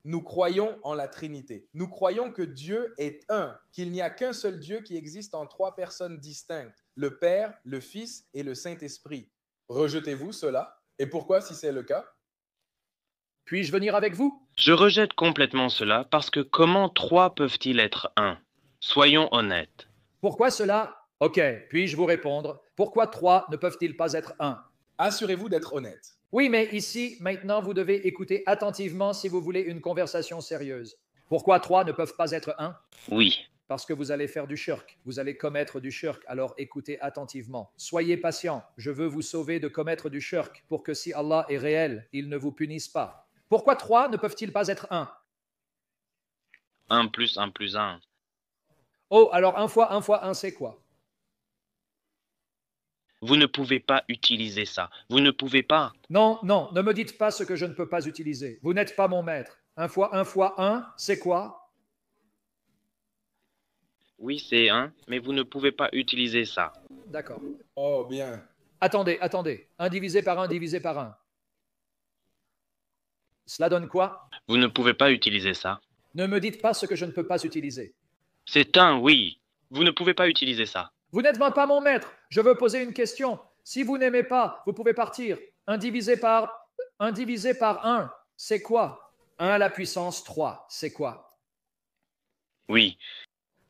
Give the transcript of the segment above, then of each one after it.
Nous croyons en la Trinité. Nous croyons que Dieu est un, qu'il n'y a qu'un seul Dieu qui existe en trois personnes distinctes, le Père, le Fils et le Saint-Esprit. Rejetez-vous cela? Et pourquoi si c'est le cas? Puis-je venir avec vous? Je rejette complètement cela parce que comment trois peuvent-ils être un? Soyons honnêtes. Pourquoi cela? Ok, puis-je vous répondre? Pourquoi trois ne peuvent-ils pas être un? Assurez-vous d'être honnête. Oui, mais ici, maintenant, vous devez écouter attentivement si vous voulez une conversation sérieuse. Pourquoi trois ne peuvent pas être un? Oui. Parce que vous allez faire du shirk, vous allez commettre du shirk, alors écoutez attentivement. Soyez patient, je veux vous sauver de commettre du shirk pour que si Allah est réel, il ne vous punisse pas. Pourquoi trois ne peuvent-ils pas être un? 1 plus 1 plus 1. Oh, alors 1 fois 1, c'est quoi? Vous ne pouvez pas utiliser ça. Vous ne pouvez pas. Non, non, ne me dites pas ce que je ne peux pas utiliser. Vous n'êtes pas mon maître. 1 fois 1, c'est quoi? Oui, c'est 1, mais vous ne pouvez pas utiliser ça. D'accord. Oh, bien. Attendez. 1 divisé par 1 divisé par 1. Cela donne quoi? Vous ne pouvez pas utiliser ça. Ne me dites pas ce que je ne peux pas utiliser. C'est 1, oui. Vous ne pouvez pas utiliser ça. Vous n'êtes pas mon maître. Je veux poser une question. Si vous n'aimez pas, vous pouvez partir. 1 divisé par 1, c'est quoi? 1 à la puissance 3, c'est quoi? Oui.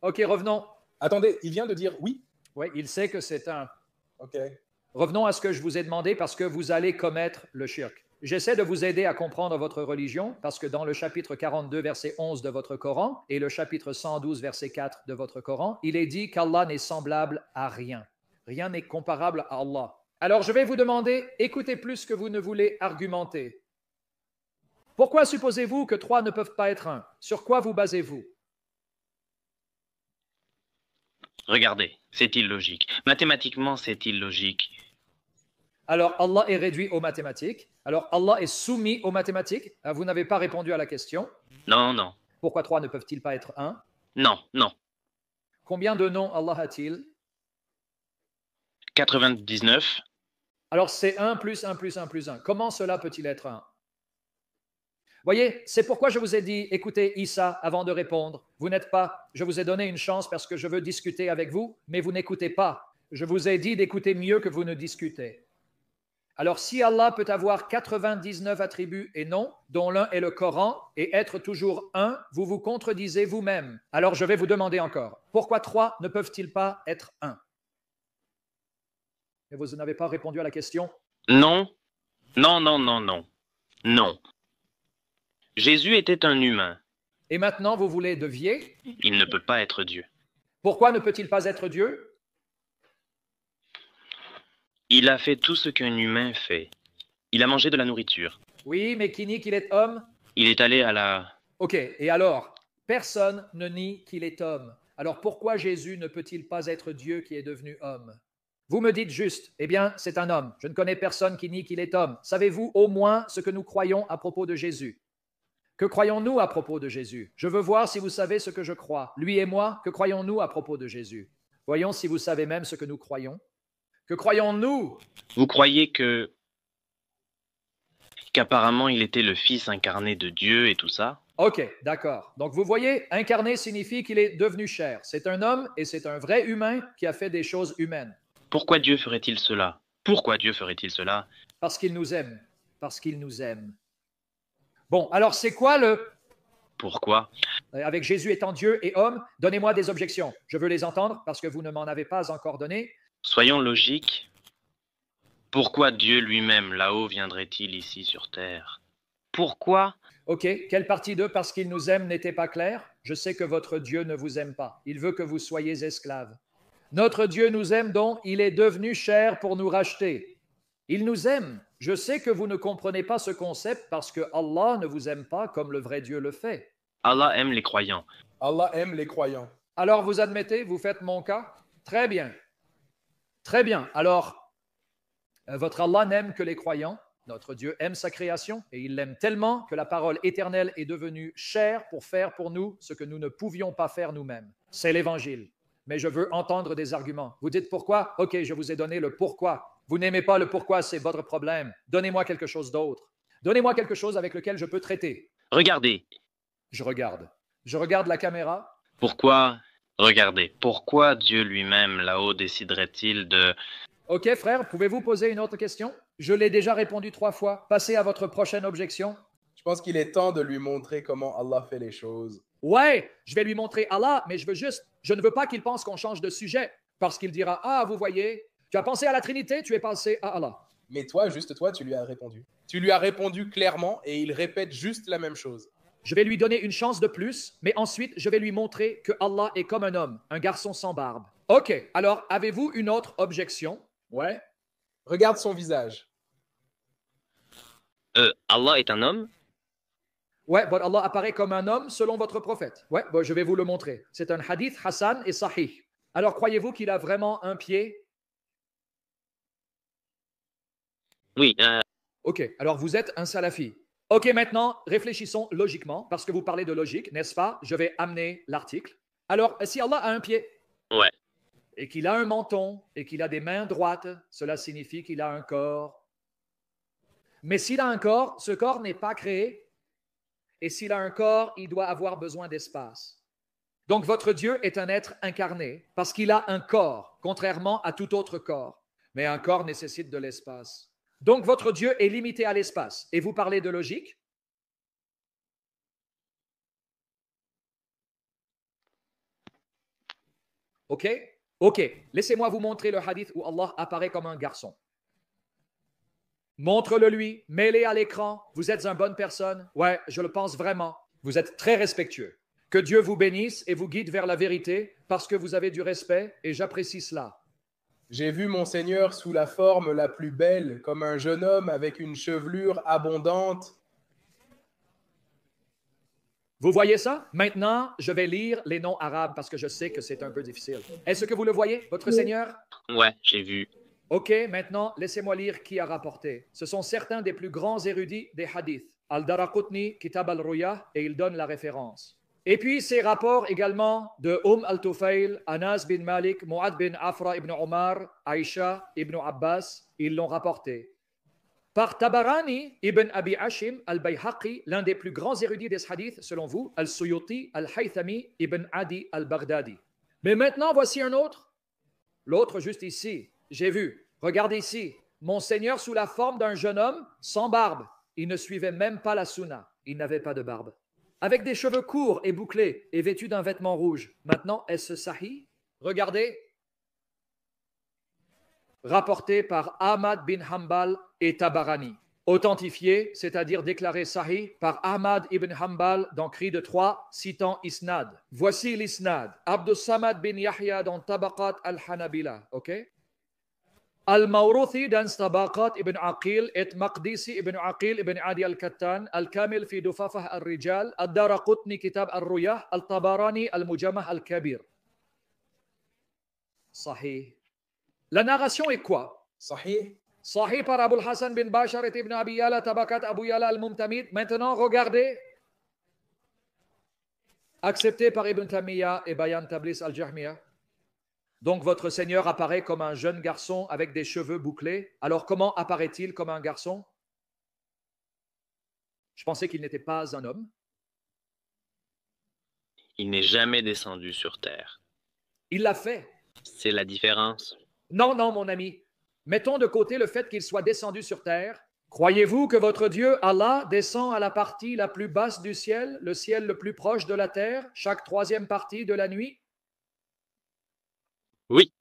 Ok, revenons. Attendez, il vient de dire oui? Oui, il sait que c'est 1. Ok. Revenons à ce que je vous ai demandé parce que vous allez commettre le shirk. J'essaie de vous aider à comprendre votre religion parce que dans le chapitre 42, verset 11 de votre Coran et le chapitre 112, verset 4 de votre Coran, il est dit qu'Allah n'est semblable à rien. Rien n'est comparable à Allah. Alors je vais vous demander, écoutez plus que vous ne voulez argumenter. Pourquoi supposez-vous que trois ne peuvent pas être un? Sur quoi vous basez-vous? Regardez, c'est illogique. Mathématiquement, c'est illogique. Alors Allah est réduit aux mathématiques. Alors Allah est soumis aux mathématiques. Vous n'avez pas répondu à la question. Non, non. Pourquoi trois ne peuvent-ils pas être un? Non, non. Combien de noms Allah a-t-il? 99. Alors c'est 1 plus 1 plus 1 plus 1. Comment cela peut-il être 1? Voyez, c'est pourquoi je vous ai dit, écoutez Issa avant de répondre. Vous n'êtes pas, je vous ai donné une chance parce que je veux discuter avec vous, mais vous n'écoutez pas. Je vous ai dit d'écouter mieux que vous ne discutez. Alors si Allah peut avoir 99 attributs et noms, dont l'un est le Coran, et être toujours un, vous vous contredisez vous-même. Alors je vais vous demander encore, pourquoi trois ne peuvent-ils pas être un? Et vous n'avez pas répondu à la question? Non. Non, non, non, non. Non. Jésus était un humain. Et maintenant vous voulez dévier? Il ne peut pas être Dieu. Pourquoi ne peut-il pas être Dieu? Il a fait tout ce qu'un humain fait. Il a mangé de la nourriture. Oui, mais qui nie qu'il est homme? Il est allé à la... Ok, et alors, personne ne nie qu'il est homme. Alors pourquoi Jésus ne peut-il pas être Dieu qui est devenu homme? Vous me dites juste, eh bien, c'est un homme. Je ne connais personne qui nie qu'il est homme. Savez-vous au moins ce que nous croyons à propos de Jésus? Que croyons-nous à propos de Jésus? Je veux voir si vous savez ce que je crois. Lui et moi, que croyons-nous à propos de Jésus? Voyons si vous savez même ce que nous croyons. Que croyons-nous? Vous croyez qu'apparemment il était le Fils incarné de Dieu et tout ça? Ok, d'accord. Donc vous voyez, incarné signifie qu'il est devenu chair. C'est un homme et c'est un vrai humain qui a fait des choses humaines. Pourquoi Dieu ferait-il cela? Pourquoi Dieu ferait-il cela? Parce qu'il nous aime. Parce qu'il nous aime. Bon, alors c'est quoi le... Pourquoi? Avec Jésus étant Dieu et homme, donnez-moi des objections. Je veux les entendre parce que vous ne m'en avez pas encore donné. Soyons logiques. Pourquoi Dieu lui-même, là-haut, viendrait-il ici sur terre? Pourquoi? Ok, quelle partie de parce qu'il nous aime n'était pas claire? Je sais que votre Dieu ne vous aime pas. Il veut que vous soyez esclaves. Notre Dieu nous aime donc, il est devenu chair pour nous racheter. Il nous aime. Je sais que vous ne comprenez pas ce concept parce que Allah ne vous aime pas comme le vrai Dieu le fait. Allah aime les croyants. Allah aime les croyants. Alors vous admettez, vous faites mon cas? Très bien. Très bien. Alors, votre Allah n'aime que les croyants. Notre Dieu aime sa création et il l'aime tellement que la parole éternelle est devenue chair pour faire pour nous ce que nous ne pouvions pas faire nous-mêmes. C'est l'évangile. Mais je veux entendre des arguments. Vous dites pourquoi? Ok, je vous ai donné le pourquoi. Vous n'aimez pas le pourquoi, c'est votre problème. Donnez-moi quelque chose d'autre. Donnez-moi quelque chose avec lequel je peux traiter. Regardez, Je regarde. Je regarde la caméra. Pourquoi, regardez, pourquoi Dieu lui-même là-haut déciderait-il de... Ok, frère, pouvez-vous poser une autre question? Je l'ai déjà répondu 3 fois. Passez à votre prochaine objection. Je pense qu'il est temps de lui montrer comment Allah fait les choses. Ouais, je vais lui montrer Allah, mais je ne veux pas qu'il pense qu'on change de sujet, parce qu'il dira, ah, vous voyez, tu as pensé à la Trinité, tu es passé à Allah. Mais toi, juste toi, tu lui as répondu. Tu lui as répondu clairement et il répète juste la même chose. Je vais lui donner une chance de plus, mais ensuite, je vais lui montrer que Allah est comme un homme, un garçon sans barbe. Ok, alors, avez-vous une autre objection? Ouais. Regarde son visage. Allah est un homme? Ouais, bon, Allah apparaît comme un homme selon votre prophète. Ouais, bon, je vais vous le montrer. C'est un hadith Hassan et Sahih. Alors, croyez-vous qu'il a vraiment un pied? Oui, Ok, alors vous êtes un salafi. Ok, maintenant, réfléchissons logiquement, parce que vous parlez de logique, n'est-ce pas? Je vais amener l'article. Alors, si Allah a un pied ouais. et qu'il a un menton et qu'il a des mains droites, cela signifie qu'il a un corps. Mais s'il a un corps, ce corps n'est pas créé. Et s'il a un corps, il doit avoir besoin d'espace. Donc votre Dieu est un être incarné parce qu'il a un corps, contrairement à tout autre corps. Mais un corps nécessite de l'espace. Donc votre Dieu est limité à l'espace. Et vous parlez de logique? OK? OK. Laissez-moi vous montrer le hadith où Allah apparaît comme un garçon. Montre-le lui, mets-le à l'écran. Vous êtes une bonne personne. Ouais, je le pense vraiment. Vous êtes très respectueux. Que Dieu vous bénisse et vous guide vers la vérité parce que vous avez du respect et j'apprécie cela. J'ai vu mon Seigneur sous la forme la plus belle, comme un jeune homme avec une chevelure abondante. Vous voyez ça? Maintenant, je vais lire les noms arabes parce que je sais que c'est un peu difficile. Est-ce que vous le voyez, votre Seigneur? Ouais, j'ai vu. Ok, maintenant, laissez-moi lire qui a rapporté. Ce sont certains des plus grands érudits des hadiths. Al-Daraqutni, Kitab al-Ruyah, et il donne la référence. Et puis, ces rapports également de al-Tufayl, Anas bin Malik, Mu'ad bin Afra ibn Omar, Aïcha ibn Abbas, ils l'ont rapporté. Par Tabarani ibn Abi Hashim al-Bayhaqi, l'un des plus grands érudits des hadiths, selon vous, al-Suyuti al-Haythami ibn Adi al-Baghdadi. Mais maintenant, voici un autre. L'autre juste ici. J'ai vu. Regardez ici. Mon Seigneur sous la forme d'un jeune homme sans barbe. Il ne suivait même pas la sunna. Il n'avait pas de barbe. Avec des cheveux courts et bouclés et vêtu d'un vêtement rouge. Maintenant, est-ce sahih? Regardez. Rapporté par Ahmad bin Hanbal et Tabarani. Authentifié, c'est-à-dire déclaré sahih par Ahmad ibn Hanbal dans Cri de Troie, citant Isnad. Voici l'Isnad. Abdus Samad bin Yahya dans Tabaqat al-Hanabila. OK? Al-Mawruthi dans Tabaqat ibn Aqil et Maqdisi ibn Aqil ibn Adi al-Kattan, Al-Kamil fi Dufafah al-Rijal, Ad-Daraqutni Kitab al-Ruyah, Al-Tabarani al-Mujamah al-Kabir. Sahih. La narration est quoi? Sahih. Sahih par Abu Hassan bin Bashar et Ibn Abi Yala, Tabakat Abu Yala al-Mumtamid. Maintenant, regardez. Accepté par Ibn Tamiya et Bayan Tablis al-Jahmiya. Donc, votre Seigneur apparaît comme un jeune garçon avec des cheveux bouclés. Alors, comment apparaît-il comme un garçon? Je pensais qu'il n'était pas un homme. Il n'est jamais descendu sur terre. Il l'a fait. C'est la différence. Non, non, mon ami. Mettons de côté le fait qu'il soit descendu sur terre. Croyez-vous que votre Dieu, Allah, descend à la partie la plus basse du ciel, le ciel le plus proche de la terre, chaque troisième partie de la nuit? Oui.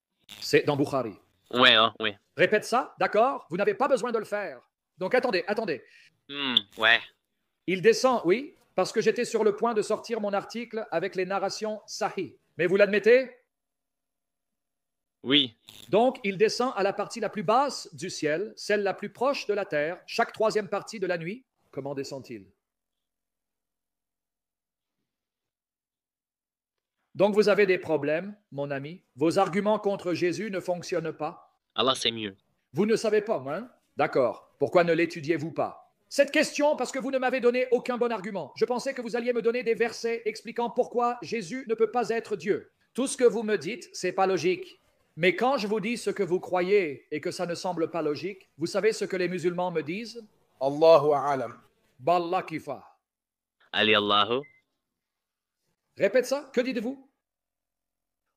C'est dans Bukhari. Ouais, hein, oui. Répète ça, d'accord? Vous n'avez pas besoin de le faire. Donc attendez. Ouais. Il descend, oui, parce que j'étais sur le point de sortir mon article avec les narrations sahih. Mais vous l'admettez? Oui. Donc, il descend à la partie la plus basse du ciel, celle la plus proche de la terre, chaque troisième partie de la nuit. Comment descend-il? Donc, vous avez des problèmes, mon ami. Vos arguments contre Jésus ne fonctionnent pas. Allah, c'est mieux. Vous ne savez pas, hein? D'accord. Pourquoi ne l'étudiez-vous pas? Cette question, parce que vous ne m'avez donné aucun bon argument. Je pensais que vous alliez me donner des versets expliquant pourquoi Jésus ne peut pas être Dieu. Tout ce que vous me dites, c'est pas logique. Mais quand je vous dis ce que vous croyez et que ça ne semble pas logique, vous savez ce que les musulmans me disent? Allahu a'lam. Balla kifa. Ali Allahu. Répète ça. Que dites-vous?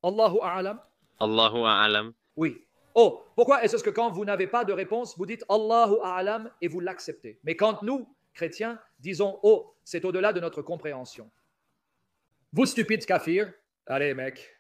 Allahu a'lam. Allahu a'lam. Oui. Oh, pourquoi est-ce que quand vous n'avez pas de réponse, vous dites Allahu a'lam et vous l'acceptez? Mais quand nous, chrétiens, disons oh, c'est au-delà de notre compréhension. Vous stupides kafirs, allez mec,